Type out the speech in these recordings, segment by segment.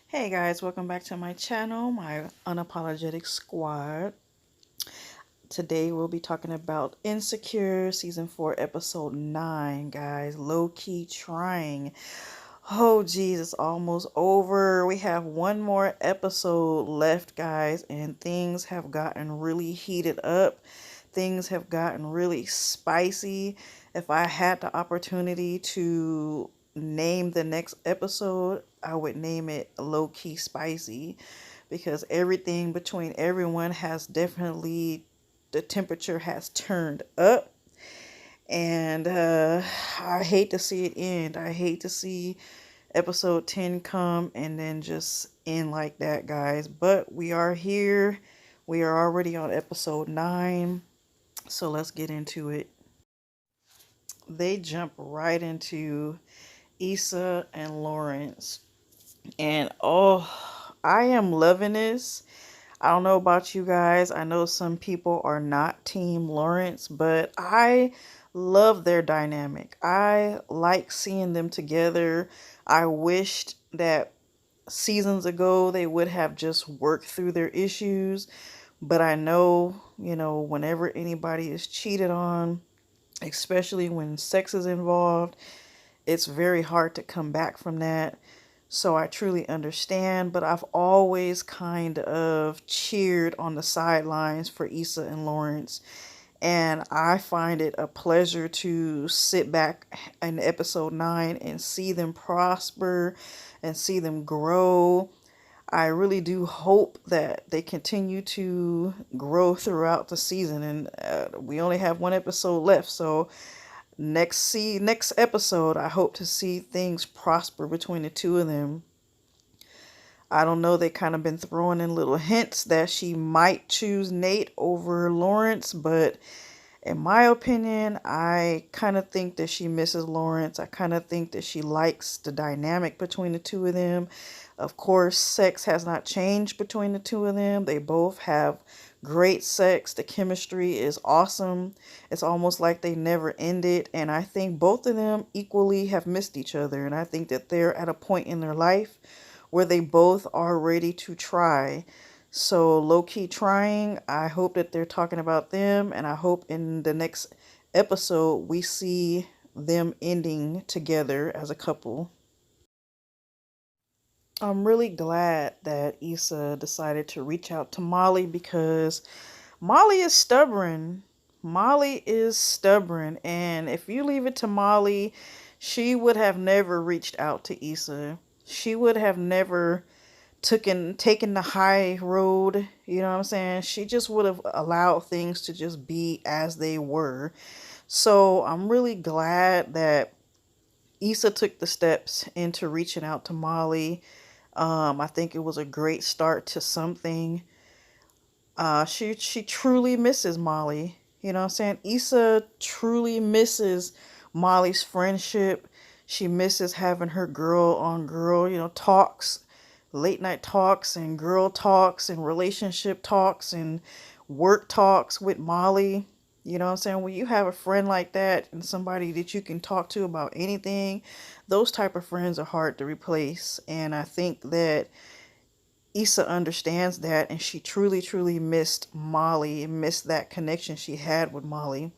Hey guys, welcome back to my channel, my unapologetic squad. Today we'll be talking about Insecure season 4 episode 9, guys. Low key trying. Oh geez, it's almost over. We have one more episode left, guys, and things have gotten really heated up. Things have gotten really spicy. If I had the opportunity to name the next episode, I would name it Low Key Spicy, because everything between everyone has definitely, the temperature has turned up. And I hate to see it end. I hate to see episode 10 come and then just end like that, guys. But we are here. We are already on episode 9. So let's get into it. They jump right into Issa and Lawrence. And oh, I am loving this. I don't know about you guys. I know some people are not Team Lawrence, but I love their dynamic. I like seeing them together. I wished that seasons ago they would have just worked through their issues, but I know, whenever anybody is cheated on, especially when sex is involved, it's very hard to come back from that. So I truly understand, but I've always kind of cheered on the sidelines for Issa and Lawrence. And I find it a pleasure to sit back in episode 9 and see them prosper and see them grow. I really do hope that they continue to grow throughout the season. And we only have one episode left. So next episode, I hope to see things prosper between the two of them. I don't know, they kind of been throwing in little hints that she might choose Nate over Lawrence, but in my opinion, I kind of think that she misses Lawrence. I kind of think that she likes the dynamic between the two of them. Of course, sex has not changed between the two of them. They both have great sex. The chemistry is awesome. It's almost like they never ended. And I think both of them equally have missed each other. And I think that they're at a point in their life where they both are ready to try. So low key trying, I hope that they're talking about them, and I hope in the next episode we see them ending together as a couple. I'm really glad that Issa decided to reach out to Molly, because Molly is stubborn. Molly is stubborn, and if you leave it to Molly, she would have never reached out to Issa. She would have never taken the high road, you know what I'm saying? She just would have allowed things to just be as they were. So I'm really glad that Issa took the steps into reaching out to Molly. I think it was a great start to something. She truly misses Molly. You know what I'm saying? Issa truly misses Molly's friendship. She misses having her girl on girl, talks, late night talks and girl talks and relationship talks and work talks with Molly. You know what I'm saying? When you have a friend like that and somebody that you can talk to about anything, those type of friends are hard to replace. And I think that Issa understands that, and she truly, truly missed Molly and missed that connection she had with Molly.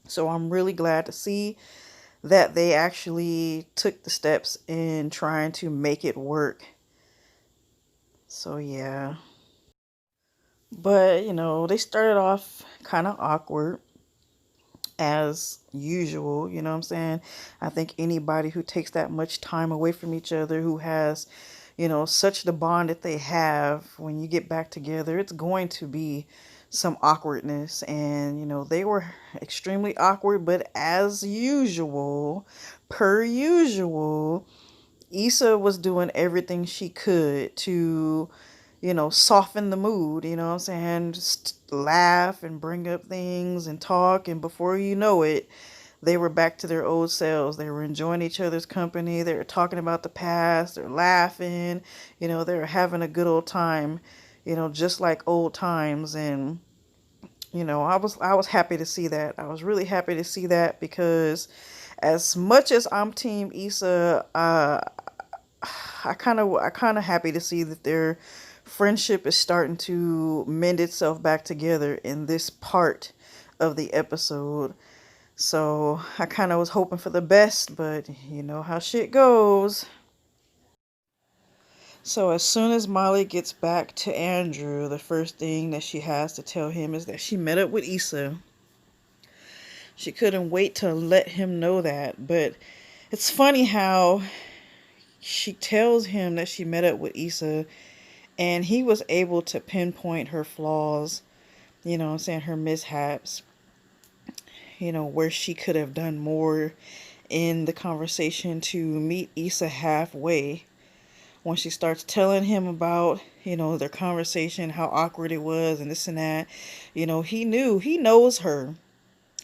So I'm really glad to see that they actually took the steps in trying to make it work. So yeah. But, they started off kind of awkward as usual, you know what I'm saying? I think anybody who takes that much time away from each other, who has, such the bond that they have, when you get back together, it's going to be some awkwardness. And, they were extremely awkward, but as usual, per usual, Issa was doing everything she could to, soften the mood, you know what I'm saying? Just laugh and bring up things and talk. And before you know it, they were back to their old selves. They were enjoying each other's company. They were talking about the past. They're laughing. They were having a good old time, just like old times. And, I was happy to see that. I was really happy to see that, because as much as I'm Team Issa, I kind of happy to see that their friendship is starting to mend itself back together in this part of the episode. So I kind of was hoping for the best, but you know how shit goes. So as soon as Molly gets back to Andrew, the first thing that she has to tell him is that she met up with Issa. She couldn't wait to let him know that, but it's funny how she tells him that she met up with Issa and he was able to pinpoint her flaws, you know what I'm saying, her mishaps, you know, where she could have done more in the conversation to meet Issa halfway. When she starts telling him about, you know, their conversation, how awkward it was and this and that, you know, he knows her.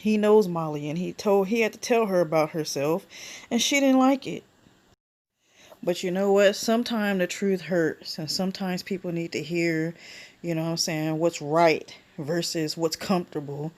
He knows Molly, and he had to tell her about herself, and she didn't like it. But you know what? Sometimes the truth hurts, and sometimes people need to hear, you know what I'm saying, what's right versus what's comfortable.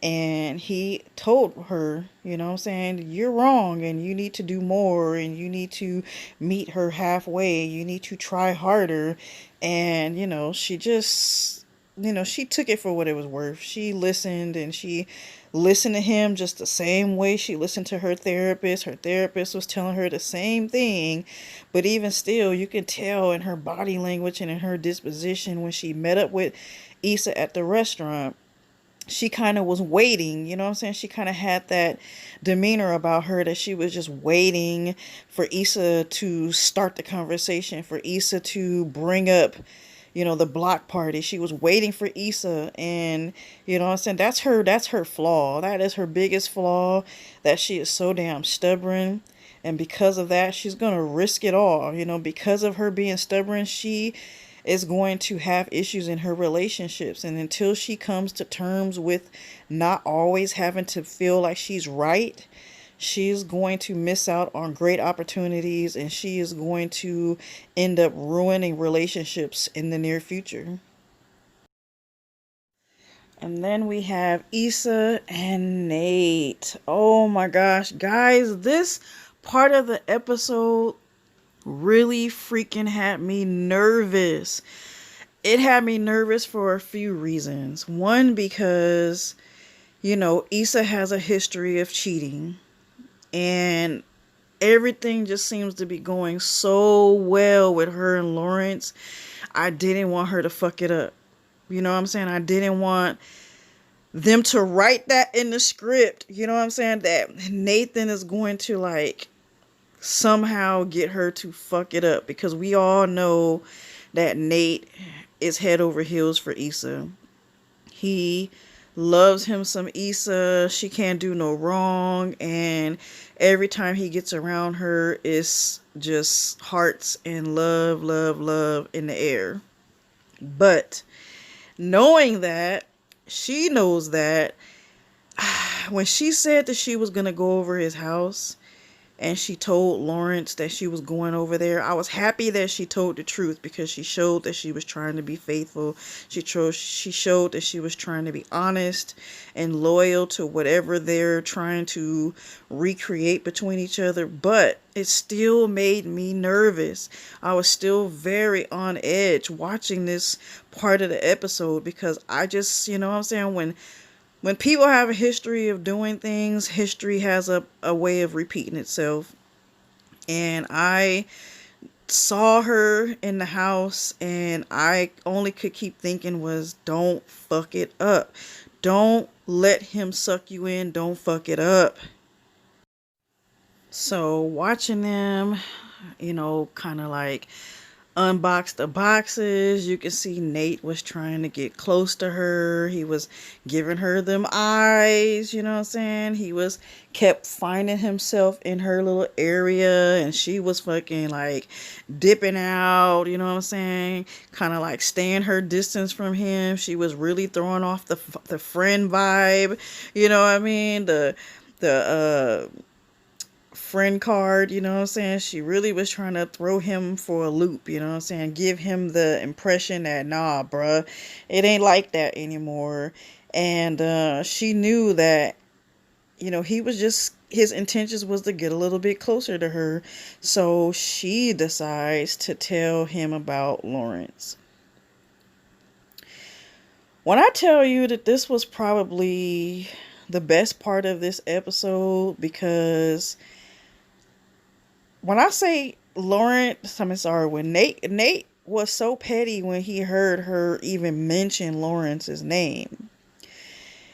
And he told her, you know what I'm saying, you're wrong and you need to do more and you need to meet her halfway. You need to try harder. And, you know, she just, you know, she took it for what it was worth. She listened, and she listened to him just the same way she listened to her therapist. Her therapist was telling her the same thing. But even still, you can tell in her body language and in her disposition when she met up with Issa at the restaurant, she kind of was waiting, you know what I'm saying? She kind of had that demeanor about her that she was just waiting for Issa to start the conversation, for Issa to bring up, you know, the block party. She was waiting for Issa, and you know what I'm saying? That's her flaw. That is her biggest flaw, that she is so damn stubborn. And because of that, she's going to risk it all. You know, because of her being stubborn, she is going to have issues in her relationships. And until she comes to terms with not always having to feel like she's right, she's going to miss out on great opportunities, and she is going to end up ruining relationships in the near future. And then we have Issa and Nate. Oh my gosh, guys, this part of the episode really freaking had me nervous. It had me nervous for a few reasons. One, because, you know, Issa has a history of cheating, and everything just seems to be going so well with her and Lawrence. I didn't want her to fuck it up. You know what I'm saying? I didn't want them to write that in the script. You know what I'm saying? That Nathan is going to, like, somehow get her to fuck it up, because we all know that Nate is head over heels for Issa. He loves him some Issa. She can't do no wrong, and every time he gets around her, it's just hearts and love, love, love in the air. But knowing that, she knows that, when she said that she was gonna go over his house and she told Lawrence that she was going over there, I was happy that she told the truth, because she showed that she was trying to be faithful. She showed that she was trying to be honest and loyal to whatever they're trying to recreate between each other. But it still made me nervous. I was still very on edge watching this part of the episode, because I just, you know what I'm saying, when people have a history of doing things, history has a way of repeating itself. And I saw her in the house, and I only could keep thinking was, don't fuck it up. Don't let him suck you in. Don't fuck it up. So watching them, you know, kind of like unbox the boxes, you can see Nate was trying to get close to her. He was giving her them eyes, you know what I'm saying? He was kept finding himself in her little area, and she was fucking like dipping out, you know what I'm saying? Kind of like staying her distance from him. She was really throwing off the friend vibe, you know what I mean? The friend card, you know what I'm saying? She really was trying to throw him for a loop, you know what I'm saying? Give him the impression that, nah, bruh, it ain't like that anymore. And she knew that, you know, he was just his intentions was to get a little bit closer to her. So she decides to tell him about Lawrence. When I tell you that this was probably the best part of this episode, because when I say Lawrence, I'm sorry, when Nate was so petty when he heard her even mention Lawrence's name.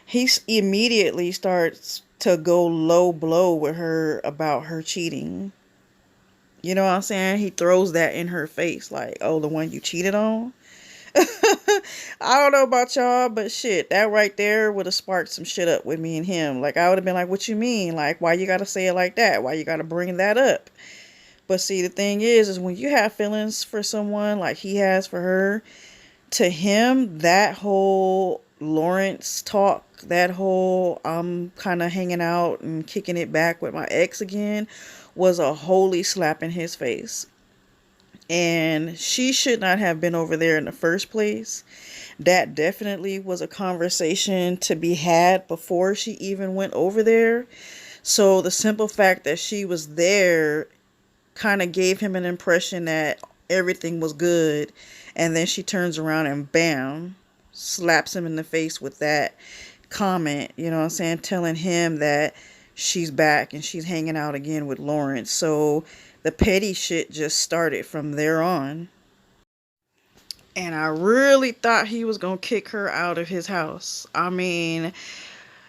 He immediately starts to go low blow with her about her cheating. You know what I'm saying? He throws that in her face, like, oh, the one you cheated on? I don't know about y'all, but shit, that right there would have sparked some shit up with me and him. Like, I would have been like, what you mean? Like, why you gotta say it like that? Why you gotta bring that up? But see, the thing is when you have feelings for someone like he has for her, to him, that whole Lawrence talk, that whole I'm kind of hanging out and kicking it back with my ex again, was a holy slap in his face. And she should not have been over there in the first place. That definitely was a conversation to be had before she even went over there. So the simple fact that she was there kind of gave him an impression that everything was good. And then she turns around and bam, slaps him in the face with that comment, you know what I'm saying, telling him that she's back and she's hanging out again with Lawrence. So the petty shit just started from there on. And I really thought he was going to kick her out of his house. I mean,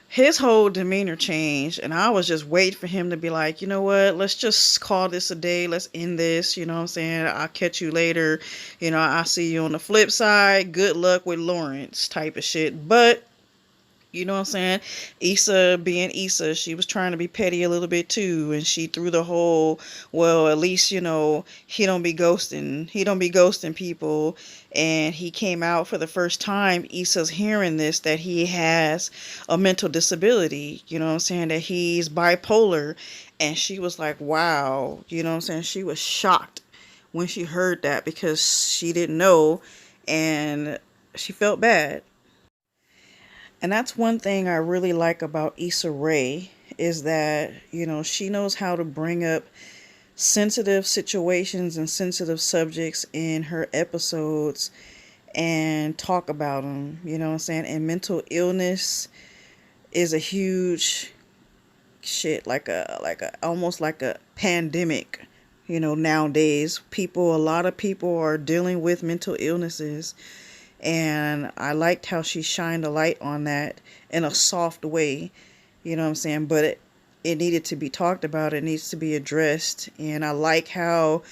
his whole demeanor changed, and I was just waiting for him to be like, you know what, let's just call this a day, let's end this, you know what I'm saying, I'll catch you later, you know, I'll see you on the flip side, good luck with Lawrence type of shit. But you know what I'm saying? Issa being Issa, she was trying to be petty a little bit too, and she threw the whole, well, at least, you know, he don't be ghosting people. And he came out for the first time, Issa's hearing this, that he has a mental disability, you know what I'm saying, that he's bipolar. And she was like, wow, you know what I'm saying? She was shocked when she heard that because she didn't know, and she felt bad. And that's one thing I really like about Issa Rae, is that, you know, she knows how to bring up sensitive situations and sensitive subjects in her episodes and talk about them, you know what I'm saying? And mental illness is a huge shit, like a almost like a pandemic, you know, nowadays. A lot of people are dealing with mental illnesses. And I liked how she shined a light on that in a soft way, you know what I'm saying? But it needed to be talked about. It needs to be addressed. And I like how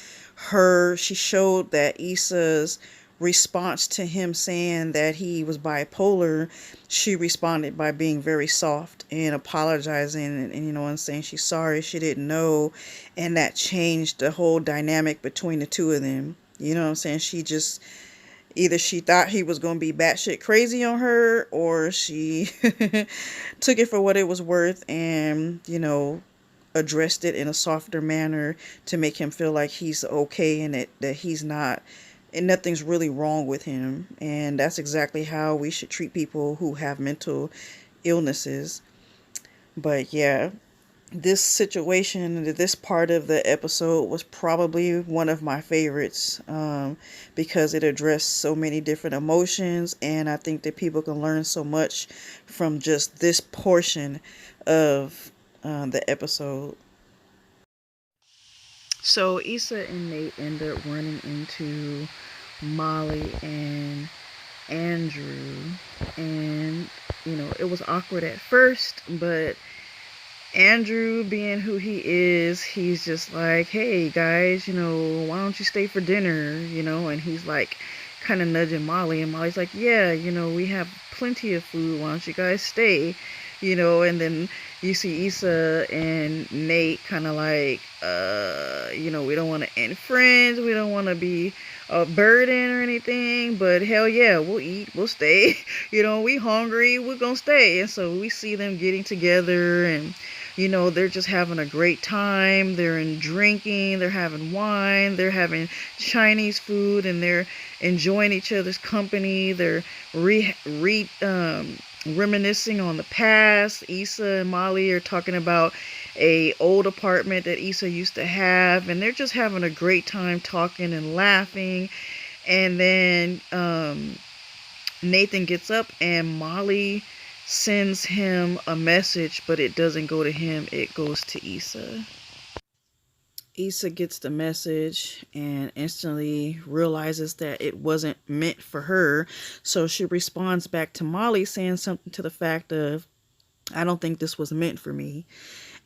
she showed that Issa's response to him saying that he was bipolar, she responded by being very soft and apologizing, and you know what I'm saying, she's sorry, she didn't know. And that changed the whole dynamic between the two of them. You know what I'm saying? Either she thought he was going to be batshit crazy on her, or she took it for what it was worth and, you know, addressed it in a softer manner to make him feel like he's okay, and that he's not, and nothing's really wrong with him. And that's exactly how we should treat people who have mental illnesses. But yeah, this situation, this part of the episode was probably one of my favorites, because it addressed so many different emotions, and I think that people can learn so much from just this portion of the episode. So Issa and Nate end up running into Molly and Andrew, and you know, it was awkward at first, but Andrew, being who he is, he's just like, hey guys, you know, why don't you stay for dinner, you know? And he's like kind of nudging Molly, and Molly's like, yeah, you know, we have plenty of food, why don't you guys stay, you know? And then you see Issa and Nate kind of like, you know, we don't want to end friends, we don't want to be a burden or anything, but hell yeah, we'll eat, we'll stay, you know, we hungry, we're gonna stay. And so we see them getting together, and you know, they're just having a great time. They're drinking, they're having wine, they're having Chinese food, and they're enjoying each other's company. They're reminiscing on the past. Issa and Molly are talking about a old apartment that Issa used to have, and they're just having a great time talking and laughing. And then Nathan gets up and Molly sends him a message, but it doesn't go to him, it goes to Issa. Issa gets the message and instantly realizes that it wasn't meant for her. So she responds back to Molly saying something to the fact of, I don't think this was meant for me.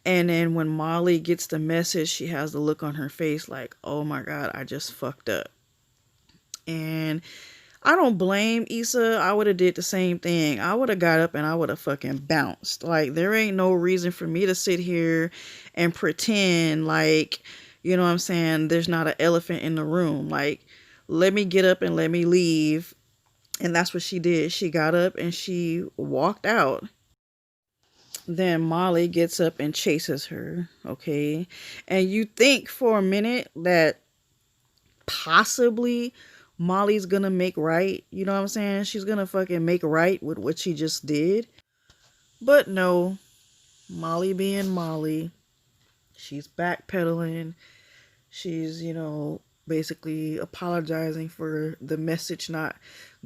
And then when Molly gets the message, she has the look on her face like, oh my God, I just fucked up. And I don't blame Issa. I would have did the same thing. I would have got up and I would have fucking bounced. Like, there ain't no reason for me to sit here and pretend like, you know what I'm saying, there's not an elephant in the room. Like, let me get up and let me leave. And that's what she did. She got up and she walked out. Then Molly gets up and chases her, okay? And you think for a minute that possibly Molly's gonna make right. You know what I'm saying? She's gonna fucking make right with what she just did. But no, Molly being Molly, she's backpedaling. She's, basically apologizing for the message not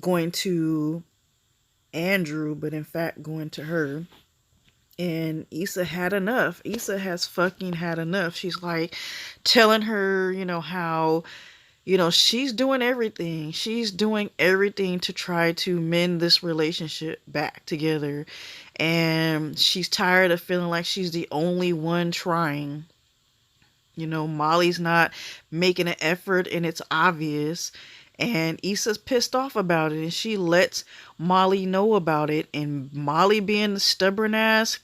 going to Andrew, but in fact going to her. And Issa had enough. Issa has fucking had enough. She's like telling her, how she's doing everything. She's doing everything to try to mend this relationship back together. And she's tired of feeling like she's the only one trying. Molly's not making an effort and it's obvious. And Issa's pissed off about it, and she lets Molly know about it. And Molly, being the stubborn ass,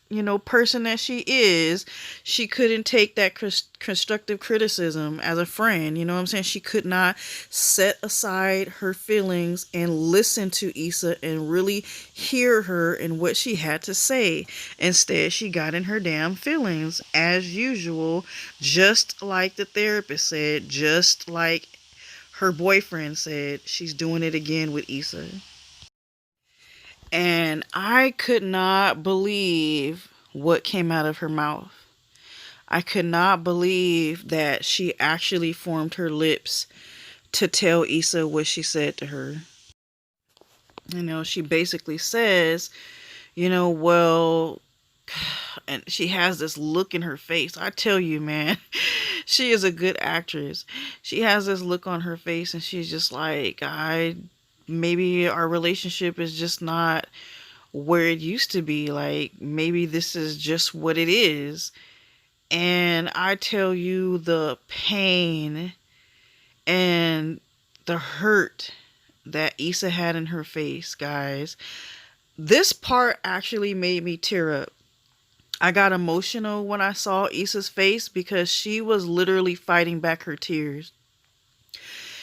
person that she is, she couldn't take that constructive criticism as a friend. You know what I'm saying? She could not set aside her feelings and listen to Issa and really hear her and what she had to say. Instead, she got in her damn feelings as usual, just like the therapist said, just like her boyfriend said. She's doing it again with Issa. And I could not believe what came out of her mouth. I could not believe that she actually formed her lips to tell Issa what she said to her. She basically says, well, and she has this look in her face. I tell you, man, she is a good actress. She has this look on her face and she's just like, maybe our relationship is just not where it used to be. Like, maybe this is just what it is. And I tell you, the pain and the hurt that Issa had in her face, guys, this part actually made me tear up. I got emotional when I saw Issa's face because she was literally fighting back her tears.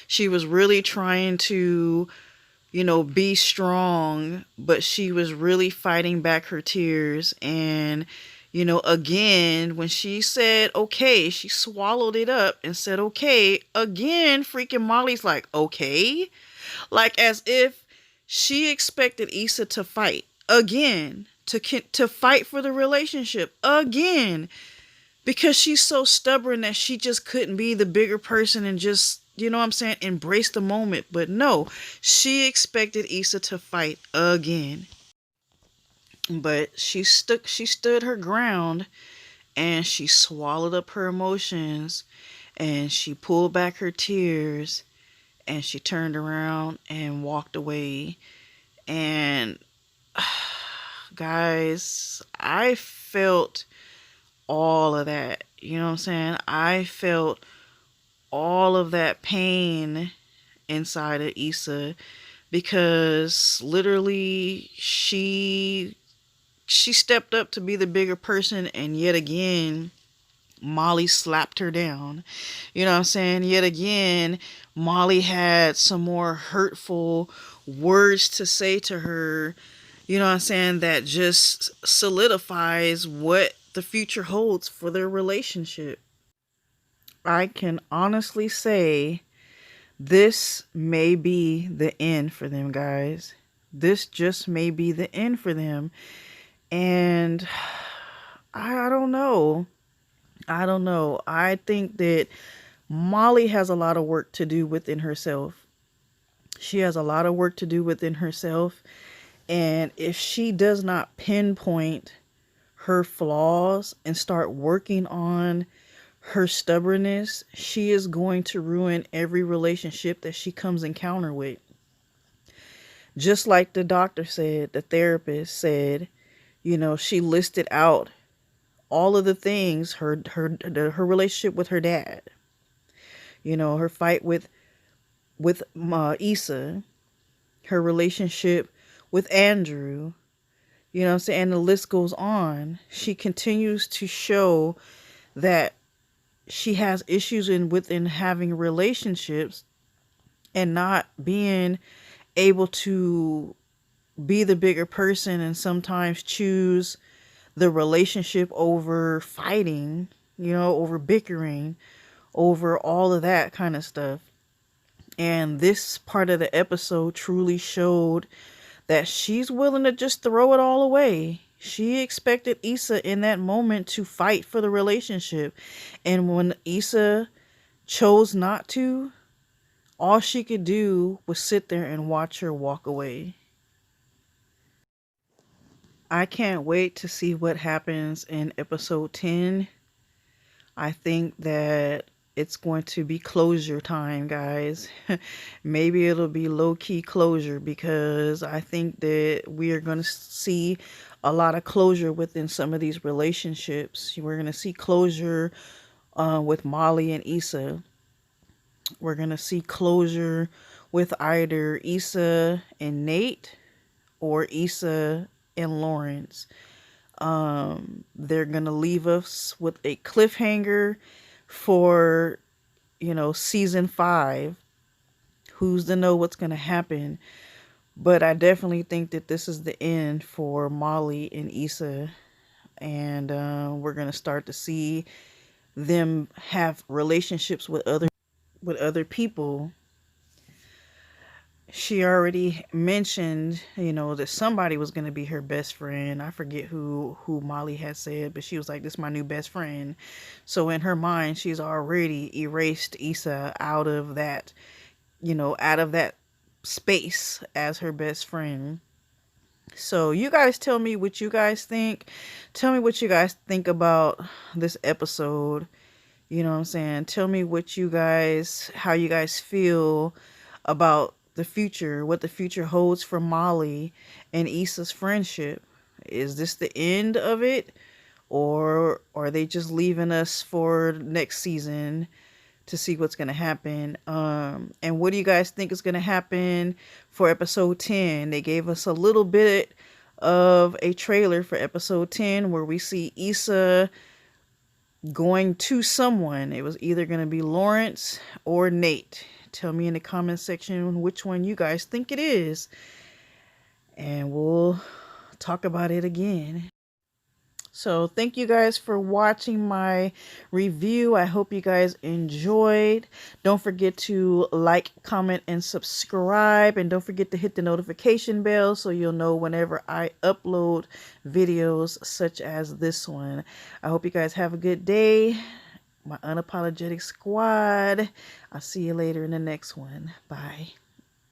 She was really trying to, be strong, but she was really fighting back her tears. And, again, when she said, okay, she swallowed it up and said, okay, again, freaking Molly's like, okay, like as if she expected Issa to fight again. To fight for the relationship again, because she's so stubborn that she just couldn't be the bigger person and just, embrace the moment. But no, she expected Issa to fight again. But she stood her ground, and she swallowed up her emotions, and she pulled back her tears, and she turned around and walked away. And guys, I felt all of that. You know what I'm saying? I felt all of that pain inside of Issa, because literally she stepped up to be the bigger person, and yet again Molly slapped her down. You know what I'm saying? Yet again, Molly had some more hurtful words to say to her. You know what I'm saying? That just solidifies what the future holds for their relationship. I can honestly say this may be the end for them, guys. this just may be the end for them. And I don't know. I don't know. I think that Molly has a lot of work to do within herself. She has a lot of work to do within herself. And if she does not pinpoint her flaws and start working on her stubbornness, she is going to ruin every relationship that she comes encounter with. Just like the doctor said, the therapist said, you know, she listed out all of the things, her relationship with her dad, you know, her fight with Issa, her relationship with Andrew, you know what I'm saying? And the list goes on. She continues to show that she has issues within having relationships and not being able to be the bigger person, and sometimes choose the relationship over fighting, you know, over bickering, over all of that kind of stuff. And this part of the episode truly showed that she's willing to just throw it all away. She expected Issa in that moment to fight for the relationship. And when Issa chose not to, all she could do was sit there and watch her walk away. I can't wait to see what happens in episode 10. I think that it's going to be closure time, guys. Maybe it'll be low-key closure, because I think that we are going to see a lot of closure within some of these relationships. We're going to see closure with Molly and Issa. We're going to see closure with either Issa and Nate or Issa and Lawrence. They're going to leave us with a cliffhanger for, you know, season 5. Who's to know what's going to happen? But I definitely think that this is the end for Molly and Issa. And we're going to start to see them have relationships with other people. She already mentioned, you know, that somebody was going to be her best friend. I forget who Molly had said, but she was like, this is my new best friend. So in her mind, she's already erased Issa out of that, you know, out of that space as her best friend. So you guys tell me what you guys think. Tell me what you guys think about this episode. You know what I'm saying? Tell me how you guys feel about the future, what the future holds for Molly and Issa's friendship. Is this the end of it? Or are they just leaving us for next season to see what's going to happen? And what do you guys think is going to happen for episode 10? They gave us a little bit of a trailer for episode 10 where we see Issa going to someone. It was either going to be Lawrence or Nate. Tell me in the comment section which one you guys think it is, and we'll talk about it again. So thank you guys for watching my review. I hope you guys enjoyed. Don't forget to like, comment, and subscribe. And don't forget to hit the notification bell so you'll know whenever I upload videos such as this one. I hope you guys have a good day. My unapologetic squad. I'll see you later in the next one. Bye.